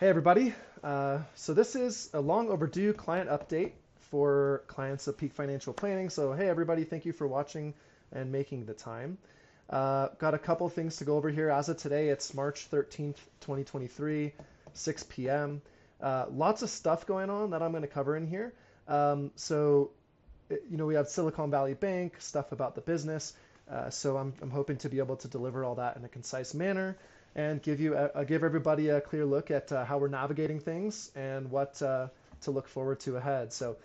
Hey everybody. So this is a long overdue client update for clients of Peak Financial Planning. So hey everybody, thank you for watching and making the time. Got a couple things to go over here. As of today, it's March 13th, 2023, 6 p.m. Lots of stuff going on that I'm going to cover in here. We have Silicon Valley Bank, stuff about the business. So I'm hoping to be able to deliver all that in a concise manner and give everybody a clear look at how we're navigating things and what to look forward to ahead. So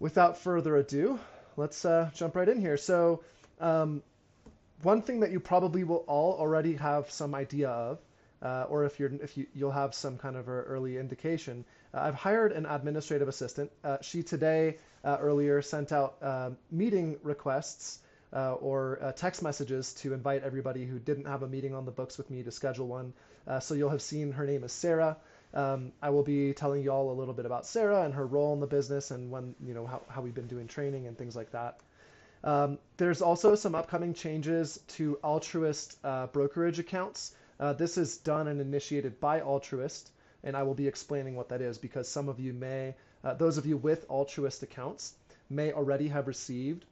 without further ado, let's jump right in here. So one thing that you probably will all already have some idea of, or you'll have some kind of early indication. I've hired an administrative assistant. She today earlier sent out meeting requests or text messages to invite everybody who didn't have a meeting on the books with me to schedule one. So you'll have seen her name is Sarah. I will be telling you all a little bit about Sarah and her role in the business and how we've been doing training and things like that. There's also some upcoming changes to Altruist brokerage accounts. This is done and initiated by Altruist, and I will be explaining what that is because some of you those of you with Altruist accounts may already have received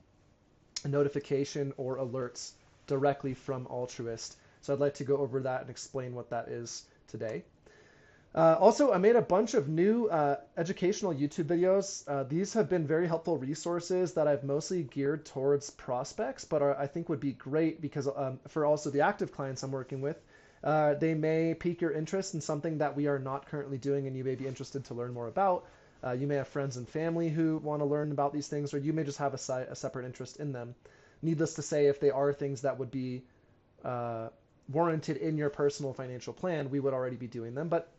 a notification or alerts directly from Altruist. So I'd like to go over that and explain what that is today. Also, I made a bunch of new educational YouTube videos. These have been very helpful resources that I've mostly geared towards prospects, but I think would be great because for also the active clients I'm working with, they may pique your interest in something that we are not currently doing and you may be interested to learn more about. You may have friends and family who want to learn about these things, or you may just have a separate interest in them. Needless to say, if they are things that would be warranted in your personal financial plan, we would already be doing them. But,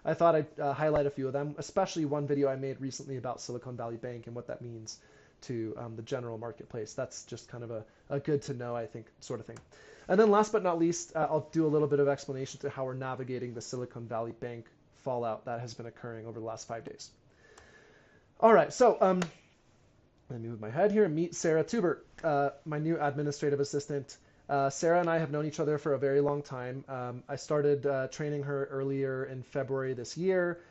I thought I'd highlight a few of them, especially one video I made recently about Silicon Valley Bank and what that means to the general marketplace. That's just kind of a good to know, I think, sort of thing. And then last but not least, I'll do a little bit of explanation to how we're navigating the Silicon Valley Bank fallout that has been occurring over the last 5 days. All right, so let me move my head here. Meet Sarah Tubert, my new administrative assistant. Sarah and I have known each other for a very long time. I started training her earlier in February this year.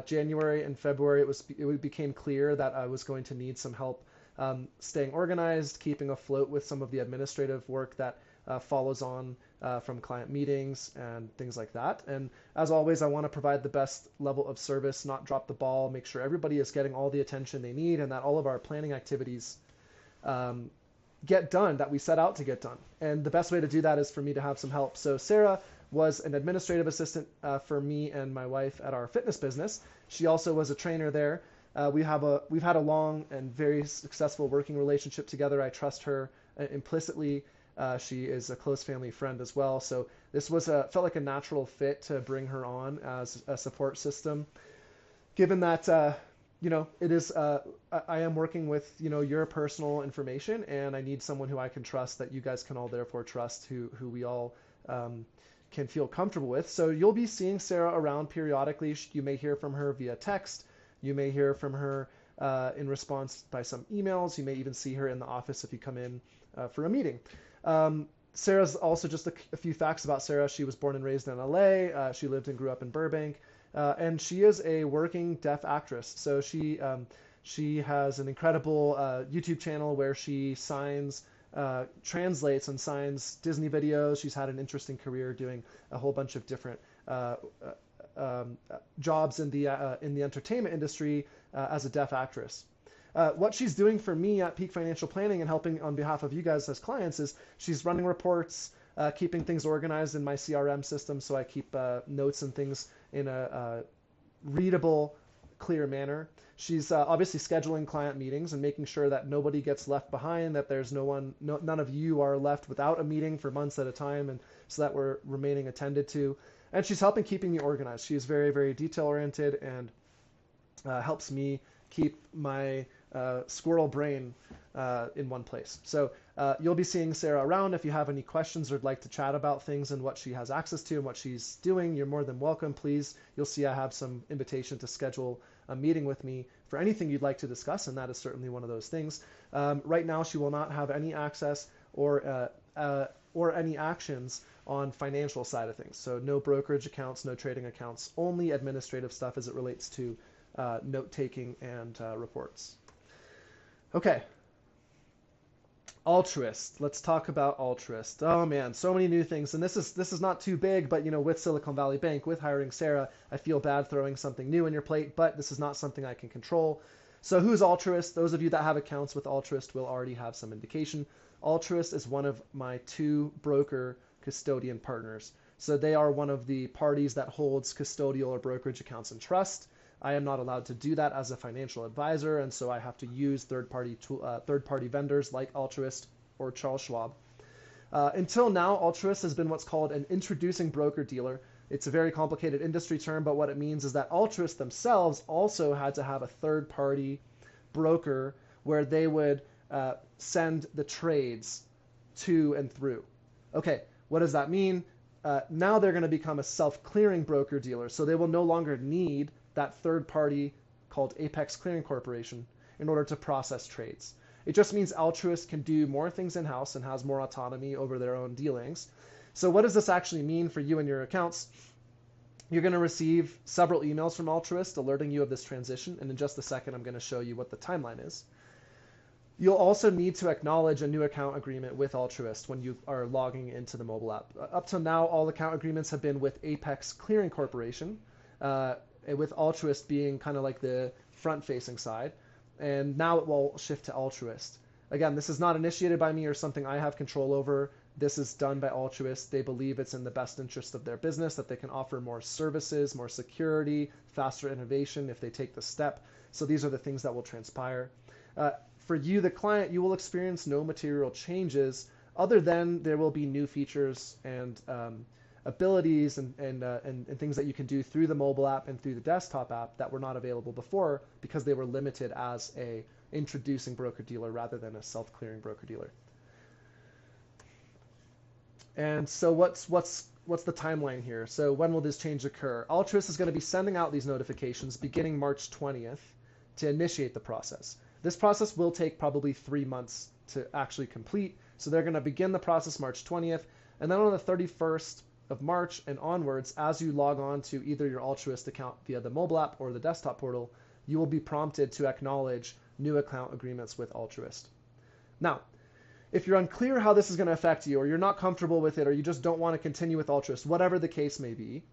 January and February, it became clear that I was going to need some help staying organized, keeping afloat with some of the administrative work that follows on from client meetings and things like that. And as always, I want to provide the best level of service, not drop the ball, make sure everybody is getting all the attention they need and that all of our planning activities get done that we set out to get done. And the best way to do that is for me to have some help. So Sarah was an administrative assistant for me and my wife at our fitness business. She also was a trainer there. We've had a long and very successful working relationship together. I trust her implicitly. She is a close family friend as well. So this felt like a natural fit to bring her on as a support system. Given that, it is, I am working with, your personal information and I need someone who I can trust that you guys can all therefore trust, who we all can feel comfortable with. So you'll be seeing Sarah around periodically. You may hear from her via text. You may hear from her in response by some emails. You may even see her in the office if you come in for a meeting. Sarah's also just a few facts about Sarah. She was born and raised in LA. She lived and grew up in Burbank. And she is a working deaf actress. So she has an incredible YouTube channel where she translates and signs Disney videos. She's had an interesting career doing a whole bunch of different jobs in the entertainment industry as a deaf actress. What she's doing for me at Peak Financial Planning and helping on behalf of you guys as clients is she's running reports, keeping things organized in my CRM system so I keep notes and things in a readable, clear manner. She's obviously scheduling client meetings and making sure that nobody gets left behind, that there's none of you are left without a meeting for months at a time, and so that we're remaining attended to. And she's helping keeping me organized. She's very, very detail-oriented and helps me keep my squirrel brain in one place. So you'll be seeing Sarah around. If you have any questions or would like to chat about things and what she has access to and what she's doing, you're more than welcome. Please, you'll see I have some invitation to schedule a meeting with me for anything you'd like to discuss, and that is certainly one of those things. Right now, she will not have any access or or any actions on financial side of things. So no brokerage accounts, no trading accounts, only administrative stuff as it relates to note-taking and reports. Okay. Altruist. Let's talk about Altruist. Oh man, so many new things, and this is not too big, but with Silicon Valley Bank, with hiring Sarah, I feel bad throwing something new in your plate, but this is not something I can control. So who's Altruist? Those of you that have accounts with Altruist will already have some indication. Altruist is one of my 2 broker custodian partners. So they are one of the parties that holds custodial or brokerage accounts in trust. I am not allowed to do that as a financial advisor, and so I have to use third-party vendors like Altruist or Charles Schwab. Until now, Altruist has been what's called an introducing broker-dealer. It's a very complicated industry term, but what it means is that Altruist themselves also had to have a third-party broker where they would send the trades to and through. Okay, what does that mean? Now they're going to become a self-clearing broker-dealer, so they will no longer need that third party called Apex Clearing Corporation in order to process trades. It just means Altruist can do more things in-house and has more autonomy over their own dealings. So what does this actually mean for you and your accounts? You're going to receive several emails from Altruist alerting you of this transition, and in just a second I'm going to show you what the timeline is. You'll also need to acknowledge a new account agreement with Altruist when you are logging into the mobile app. Up till now, all account agreements have been with Apex Clearing Corporation, with Altruist being kind of like the front-facing side, and now it will shift to Altruist. Again, this is not initiated by me or something I have control over. This is done by Altruist. They believe it's in the best interest of their business, that they can offer more services, more security, faster innovation if they take the step. So these are the things that will transpire. For you, the client, you will experience no material changes other than there will be new features and abilities and things that you can do through the mobile app and through the desktop app that were not available before because they were limited as a introducing broker-dealer rather than a self-clearing broker-dealer. And so what's the timeline here? So when will this change occur? Altruist is going to be sending out these notifications beginning March 20th to initiate the process. This process will take probably 3 months to actually complete. So they're going to begin the process March 20th, and then on the 31st of March and onwards, as you log on to either your Altruist account via the mobile app or the desktop portal, you will be prompted to acknowledge new account agreements with Altruist. Now, if you're unclear how this is going to affect you, or you're not comfortable with it, or you just don't want to continue with Altruist, whatever the case may be,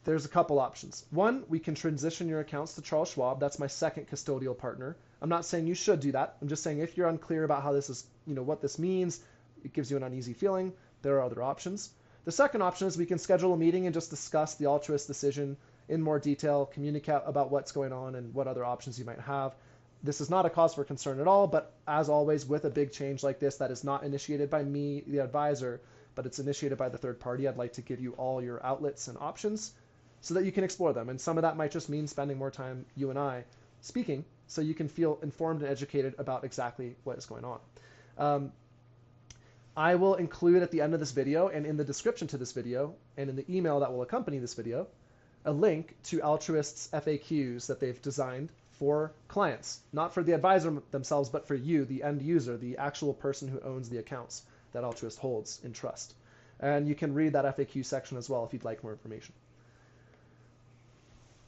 there's a couple options. One, we can transition your accounts to Charles Schwab. That's my second custodial partner. I'm not saying you should do that. I'm just saying if you're unclear about how this is, what this means, it gives you an uneasy feeling, there are other options. The second option is we can schedule a meeting and just discuss the Altruist decision in more detail, communicate about what's going on and what other options you might have. This is not a cause for concern at all, but as always, with a big change like this that is not initiated by me, the advisor, but it's initiated by the third party, I'd like to give you all your outlets and options so that you can explore them. And some of that might just mean spending more time, you and I, speaking, so you can feel informed and educated about exactly what is going on. I will include at the end of this video and in the description to this video and in the email that will accompany this video, a link to Altruist's FAQs that they've designed for clients, not for the advisor themselves, but for you, the end user, the actual person who owns the accounts that Altruist holds in trust. And you can read that FAQ section as well if you'd like more information.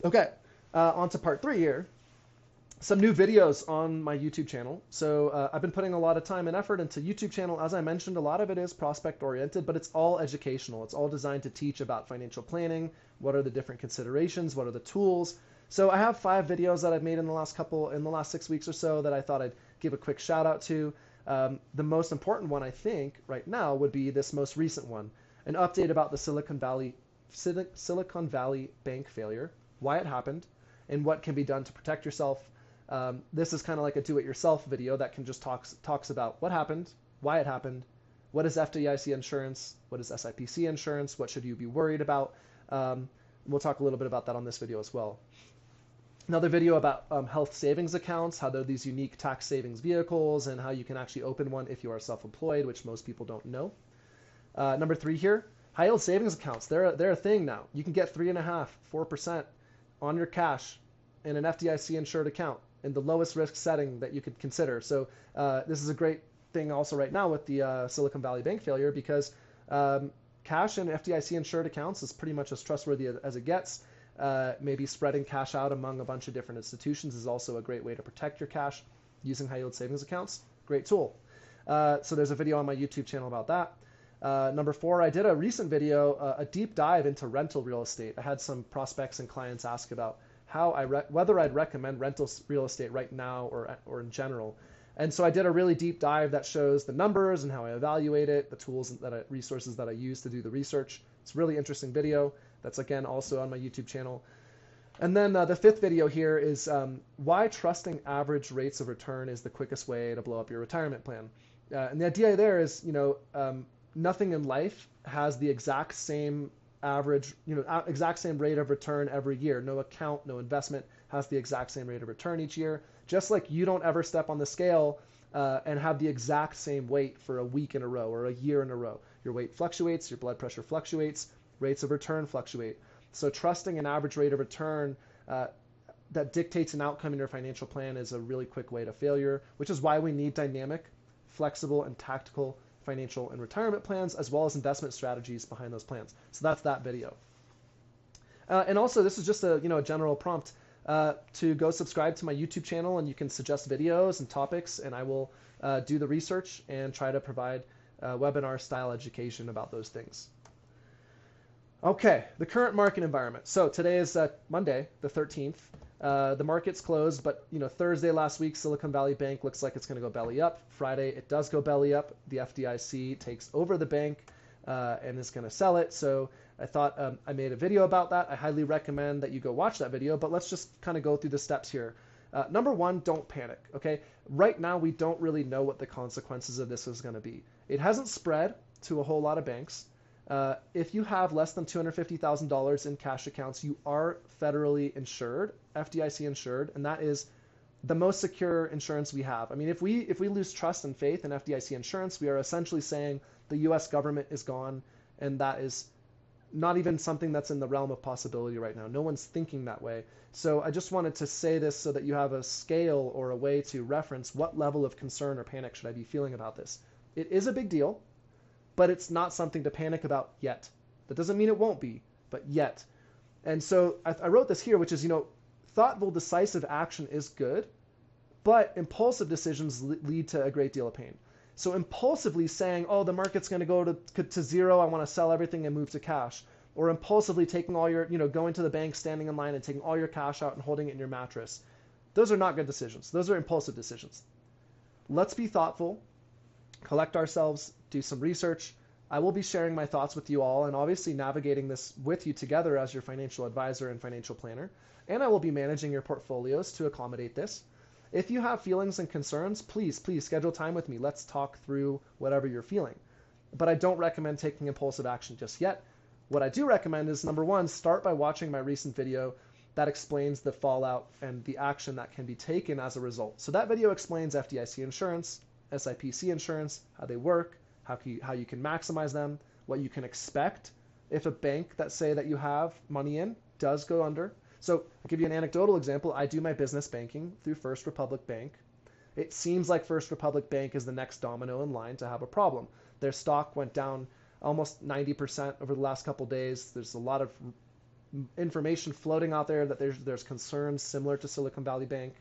Okay, on to part 3 here. Some new videos on my YouTube channel. So I've been putting a lot of time and effort into YouTube channel. As I mentioned, a lot of it is prospect oriented, but it's all educational. It's all designed to teach about financial planning. What are the different considerations? What are the tools? So I have 5 videos that I've made in the last 6 weeks or so that I thought I'd give a quick shout out to. The most important one, I think, right now would be this most recent one, an update about the Silicon Valley Bank failure, why it happened, and what can be done to protect yourself. This is kind of like a do-it-yourself video that can just talks about what happened, why it happened, what is FDIC insurance, what is SIPC insurance, what should you be worried about. We'll talk a little bit about that on this video as well. Another video about health savings accounts, how they're these unique tax savings vehicles, and how you can actually open one if you are self-employed, which most people don't know. Number 3 here, high-yield savings accounts. They're a thing now. You can get 3.5%, 4% on your cash in an FDIC insured account in the lowest risk setting that you could consider. So this is a great thing also right now with the Silicon Valley Bank failure, because cash in FDIC insured accounts is pretty much as trustworthy as it gets. Maybe spreading cash out among a bunch of different institutions is also a great way to protect your cash using high yield savings accounts. Great tool. So there's a video on my YouTube channel about that. Number 4, I did a recent video, a deep dive into rental real estate. I had some prospects and clients ask about how whether I'd recommend rental real estate right now or in general. And so I did a really deep dive that shows the numbers and how I evaluate it, the tools resources that I use to do the research. It's a really interesting video. That's again also on my YouTube channel. And then the 5th video here is why trusting average rates of return is the quickest way to blow up your retirement plan. And the idea there is, nothing in life has the exact same average, exact same rate of return every year. No account, no investment has the exact same rate of return each year. Just like you don't ever step on the scale and have the exact same weight for a week in a row or a year in a row. Your weight fluctuates, your blood pressure fluctuates, rates of return fluctuate. So trusting an average rate of return that dictates an outcome in your financial plan is a really quick way to failure, which is why we need dynamic, flexible, and tactical financial and retirement plans, as well as investment strategies behind those plans. So that's that video. And also, this is just a general prompt to go subscribe to my YouTube channel, and you can suggest videos and topics, and I will do the research and try to provide webinar-style education about those things. Okay, the current market environment. So today is Monday, the 13th. The market's closed, but Thursday last week, Silicon Valley Bank looks like it's going to go belly up. Friday, it does go belly up. The FDIC takes over the bank and is going to sell it. So I thought I made a video about that. I highly recommend that you go watch that video, but let's just kind of go through the steps here. Number 1, don't panic, okay? Right now, we don't really know what the consequences of this is going to be. It hasn't spread to a whole lot of banks. If you have less than $250,000 in cash accounts, you are federally insured, FDIC insured, and that is the most secure insurance we have. I mean, if we lose trust and faith in FDIC insurance, we are essentially saying the U.S. government is gone, and that is not even something that's in the realm of possibility right now. No one's thinking that way. So I just wanted to say this so that you have a scale or a way to reference what level of concern or panic should I be feeling about this. It is a big deal, but it's not something to panic about yet. That doesn't mean it won't be, but yet. And so I wrote this here, which is, thoughtful, decisive action is good, but impulsive decisions lead to a great deal of pain. So impulsively saying, oh, the market's going to go to zero, I want to sell everything and move to cash. Or impulsively taking all your, going to the bank, standing in line and taking all your cash out and holding it in your mattress. Those are not good decisions. Those are impulsive decisions. Let's be thoughtful, collect ourselves, do some research. I will be sharing my thoughts with you all and obviously navigating this with you together as your financial advisor and financial planner. And I will be managing your portfolios to accommodate this. If you have feelings and concerns, please schedule time with me. Let's talk through whatever you're feeling. But I don't recommend taking impulsive action just yet. What I do recommend is, number 1, start by watching my recent video that explains the fallout and the action that can be taken as a result. So that video explains FDIC insurance, SIPC insurance, how they work, how you can maximize them, what you can expect if a bank that say that you have money in does go under. So I'll give you an anecdotal example. I do my business banking through First Republic Bank. It seems like First Republic Bank is the next domino in line to have a problem. Their stock went down almost 90% over the last couple days. There's a lot of information floating out there that there's concerns similar to Silicon Valley Bank.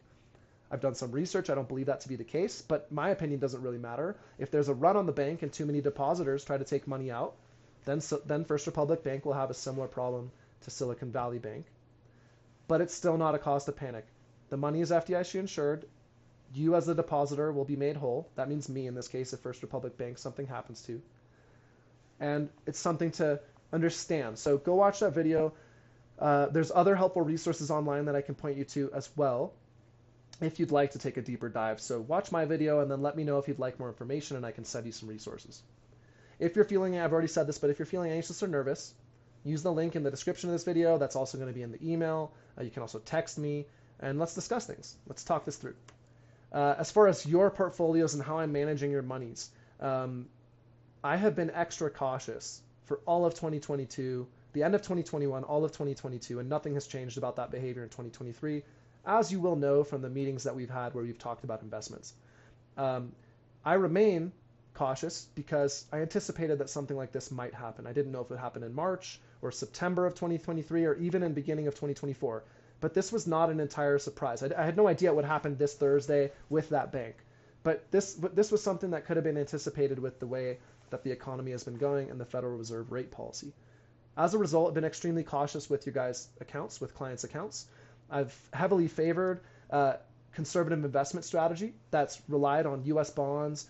I've done some research. I don't believe that to be the case, but my opinion doesn't really matter. If there's a run on the bank and too many depositors try to take money out, then First Republic Bank will have a similar problem to Silicon Valley Bank. But it's still not a cause to panic. The money is FDIC insured. You as the depositor will be made whole. That means me in this case if First Republic Bank something happens to. And it's something to understand. So go watch that video. There's other helpful resources online that I can point you to as well if you'd like to take a deeper dive. So watch my video and then let me know if you'd like more information and I can send you some resources. If you're feeling, I've already said this, but if you're feeling anxious or nervous, use the link in the description of this video. That's also going to be in the email. You can also text me and let's discuss things. Let's talk this through. As far as your portfolios and how I'm managing your monies, I have been extra cautious for all of 2022, the end of 2021, all of 2022, and nothing has changed about that behavior in 2023, as you will know from the meetings that we've had where we've talked about investments. I remain cautious because I anticipated that something like this might happen. I didn't know if it would happen in March or September of 2023 or even in beginning of 2024. But this was not an entire surprise. I had no idea what would happen this Thursday with that bank. But this was something that could have been anticipated with the way that the economy has been going and the Federal Reserve rate policy. As a result, I've been extremely cautious with your guys' accounts, with clients' accounts. I've heavily favored conservative investment strategy that's relied on U.S. bonds,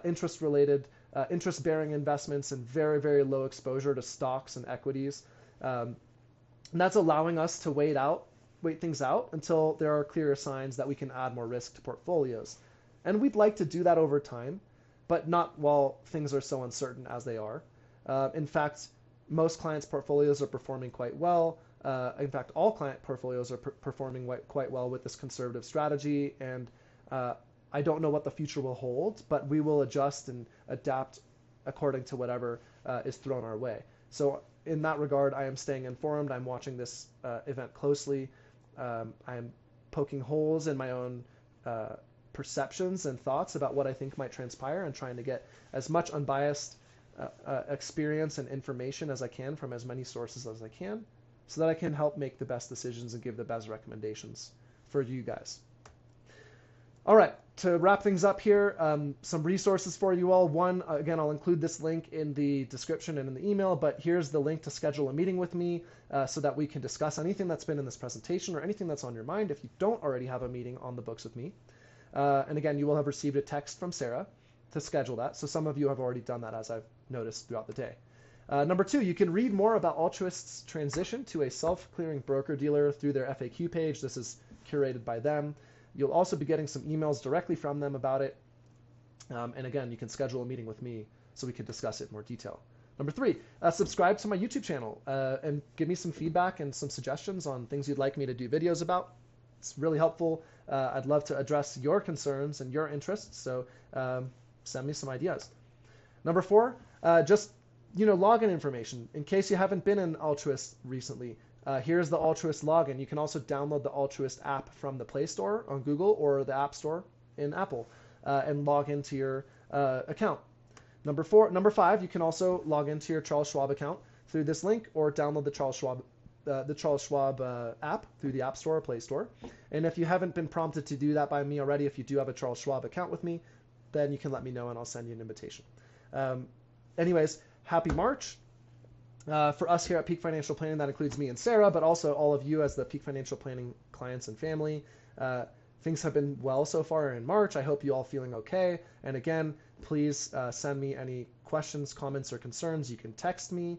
interest-bearing investments, and very, very low exposure to stocks and equities. And that's allowing us to wait things out until there are clearer signs that we can add more risk to portfolios. And we'd like to do that over time, but not while things are so uncertain as they are. In fact, most clients' portfolios are performing quite well. In fact, all client portfolios are performing quite well with this conservative strategy. And I don't know what the future will hold, but we will adjust and adapt according to whatever is thrown our way. So in that regard, I am staying informed. I'm watching this event closely. I'm poking holes in my own perceptions and thoughts about what I think might transpire and trying to get as much unbiased experience and information as I can from as many sources as I can so that I can help make the best decisions and give the best recommendations for you guys. All right, to wrap things up here, some resources for you all. One, again, I'll include this link in the description and in the email, but here's the link to schedule a meeting with me so that we can discuss anything that's been in this presentation or anything that's on your mind if you don't already have a meeting on the books with me. And again, you will have received a text from Sarah to schedule that. So some of you have already done that, as I've noticed throughout the day. Number two, you can read more about Altruist's transition to a self-clearing broker-dealer through their FAQ page. This is curated by them. You'll also be getting some emails directly from them about it. And again, you can schedule a meeting with me so we can discuss it in more detail. Number three, subscribe to my YouTube channel and give me some feedback and some suggestions on things you'd like me to do videos about. It's really helpful. I'd love to address your concerns and your interests, so send me some ideas. Number four, just login information. In case you haven't been in Altruist recently, here's the Altruist login. You can also download the Altruist app from the Play Store on Google or the App Store in Apple and log into your account. Number five, you can also log into your Charles Schwab account through this link or download the Charles Schwab app through the App Store or Play Store. And if you haven't been prompted to do that by me already, if you do have a Charles Schwab account with me, then you can let me know and I'll send you an invitation. Anyways, happy March. For us here at Peak Financial Planning, that includes me and Sarah, but also all of you as the Peak Financial Planning clients and family. Things have been well so far in March. I hope you all feeling okay. And again, please send me any questions, comments, or concerns. You can text me.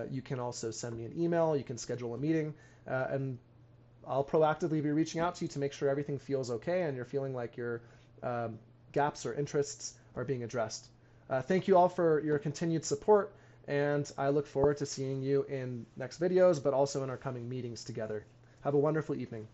You can also send me an email. You can schedule a meeting. And I'll proactively be reaching out to you to make sure everything feels okay and you're feeling like your gaps or interests are being addressed. Thank you all for your continued support. And I look forward to seeing you in next videos, but also in our coming meetings together. Have a wonderful evening.